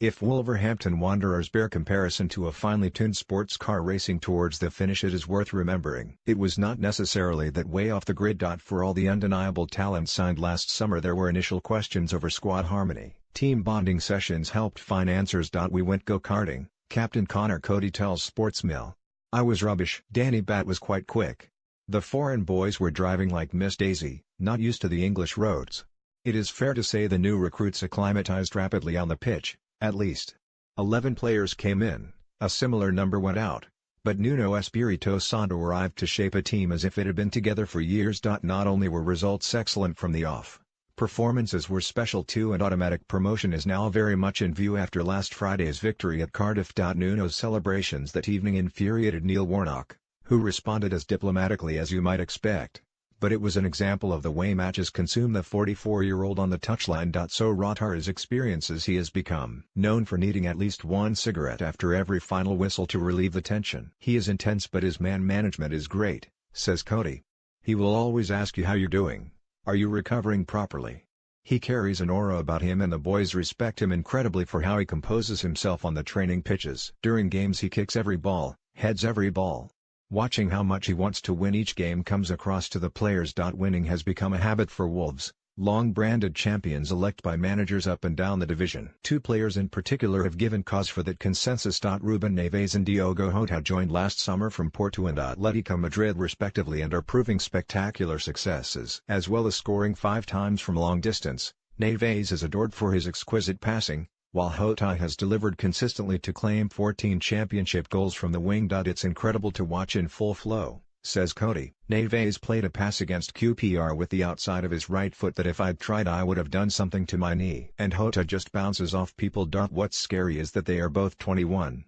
If Wolverhampton Wanderers bear comparison to a finely tuned sports car racing towards the finish, it is worth remembering. It was not necessarily that way off the grid. For all the undeniable talent signed last summer, there were initial questions over squad harmony. Team bonding sessions helped find answers. We went go-karting, Captain Conor Coady tells Sportsmill. I was rubbish. Danny Bat was quite quick. The foreign boys were driving like Miss Daisy, not used to the English roads. It is fair to say the new recruits acclimatized rapidly on the pitch. At least 11 players came in, a similar number went out, but Nuno Espirito Santo arrived to shape a team as if it had been together for years. Not only were results excellent from the off, performances were special too, and automatic promotion is now very much in view after last Friday's victory at Cardiff. Nuno's celebrations that evening infuriated Neil Warnock, who responded as diplomatically as you might expect. But it was an example of the way matches consume the 44-year-old on the touchline. So wrought are his experiences, he has become known for needing at least one cigarette after every final whistle to relieve the tension. He is intense, but his man management is great, says Coady. He will always ask you how you're doing. Are you recovering properly? He carries an aura about him, and the boys respect him incredibly for how he composes himself on the training pitches. During games he kicks every ball, heads every ball. Watching how much he wants to win each game comes across to the players. Winning has become a habit for Wolves, long branded champions elect by managers up and down the division. Two players in particular have given cause for that consensus. Ruben Neves and Diogo Jota joined last summer from Porto and Atletico Madrid respectively and are proving spectacular successes. As well as scoring 5 times from long distance, Neves is adored for his exquisite passing, while Jota has delivered consistently to claim 14 championship goals from the wing. It's incredible to watch in full flow, says Coady. Neves played a pass against QPR with the outside of his right foot that if I'd tried I would have done something to my knee. And Jota just bounces off people. What's scary is that they are both 21.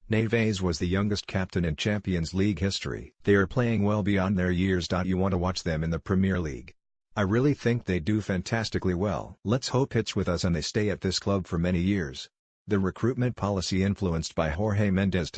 Neves was the youngest captain in Champions League history. They are playing well beyond their years. You want to watch them in the Premier League. I really think they do fantastically well. Let's hope it's with us and they stay at this club for many years. The recruitment policy influenced by Jorge Mendes,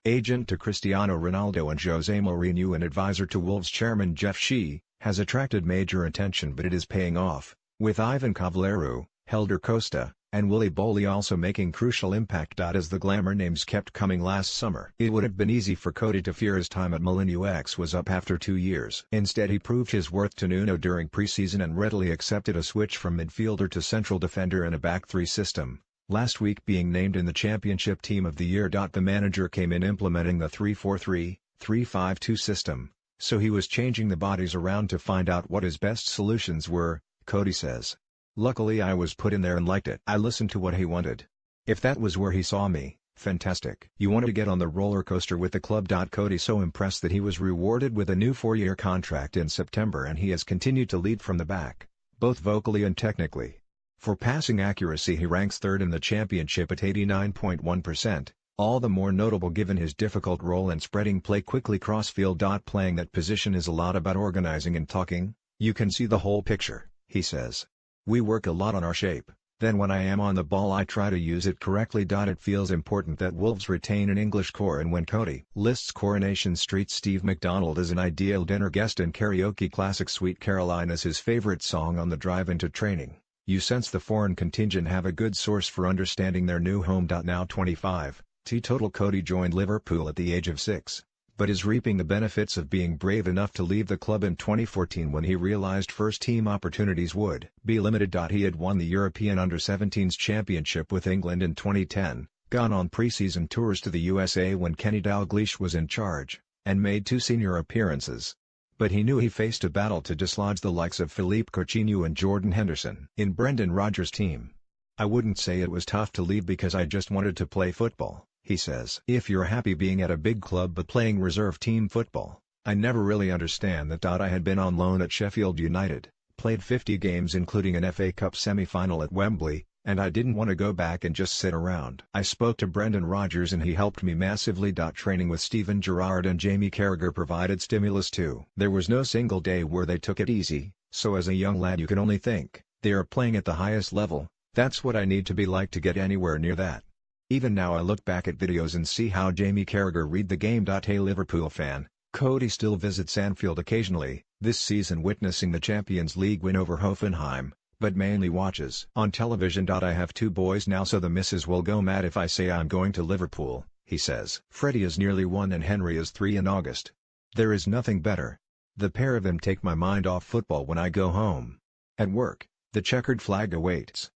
agent to Cristiano Ronaldo and Jose Mourinho and advisor to Wolves chairman Jeff Shee, has attracted major attention, but it is paying off, with Ivan Cavaleiro, Helder Costa, and Willy Bolly also making crucial impact. As the glamour names kept coming last summer, it would have been easy for Coady to fear his time at Molineux X was up after 2 years. Instead he proved his worth to Nuno during pre-season and readily accepted a switch from midfielder to central defender in a back 3 system, last week being named in the Championship Team of the Year. The manager came in implementing the 3-4-3, 3-5-2 system, so he was changing the bodies around to find out what his best solutions were, Coady says. Luckily I was put in there and liked it. I listened to what he wanted. If that was where he saw me, fantastic. You wanted to get on the roller coaster with the club. Coady so impressed that he was rewarded with a new 4-year contract in September, and he has continued to lead from the back, both vocally and technically. For passing accuracy he ranks 3rd in the championship at 89.1%, all the more notable given his difficult role in spreading play quickly crossfield. Playing that position is a lot about organizing and talking. You can see the whole picture, he says. We work a lot on our shape, then when I am on the ball I try to use it correctly. It feels important that Wolves retain an English core, and when Coady lists Coronation Street Steve McDonald as an ideal dinner guest and karaoke classic Sweet Caroline as his favorite song on the drive into training, you sense the foreign contingent have a good source for understanding their new home. Now 25, teetotal Coady joined Liverpool at the age of 6. But is reaping the benefits of being brave enough to leave the club in 2014 when he realized first-team opportunities would be limited. He had won the European Under-17s Championship with England in 2010, gone on pre-season tours to the USA when Kenny Dalglish was in charge, and made 2 senior appearances. But he knew he faced a battle to dislodge the likes of Philippe Coutinho and Jordan Henderson in Brendan Rodgers' team. I wouldn't say it was tough to leave because I just wanted to play football, he says. If you're happy being at a big club but playing reserve team football, I never really understand that. I had been on loan at Sheffield United, played 50 games including an FA Cup semi-final at Wembley, and I didn't want to go back and just sit around. I spoke to Brendan Rodgers and he helped me massively. Training with Steven Gerrard and Jamie Carragher provided stimulus too. There was no single day where they took it easy, so as a young lad you can only think, they are playing at the highest level, that's what I need to be like to get anywhere near that. Even now I look back at videos and see how Jamie Carragher read the game. A Liverpool fan, Coady still visits Anfield occasionally, this season witnessing the Champions League win over Hoffenheim, but mainly watches on television. I have two boys now, so the missus will go mad if I say I'm going to Liverpool, he says. Freddie is nearly 1 and Henry is 3 in August. There is nothing better. The pair of them take my mind off football when I go home. At work, the checkered flag awaits.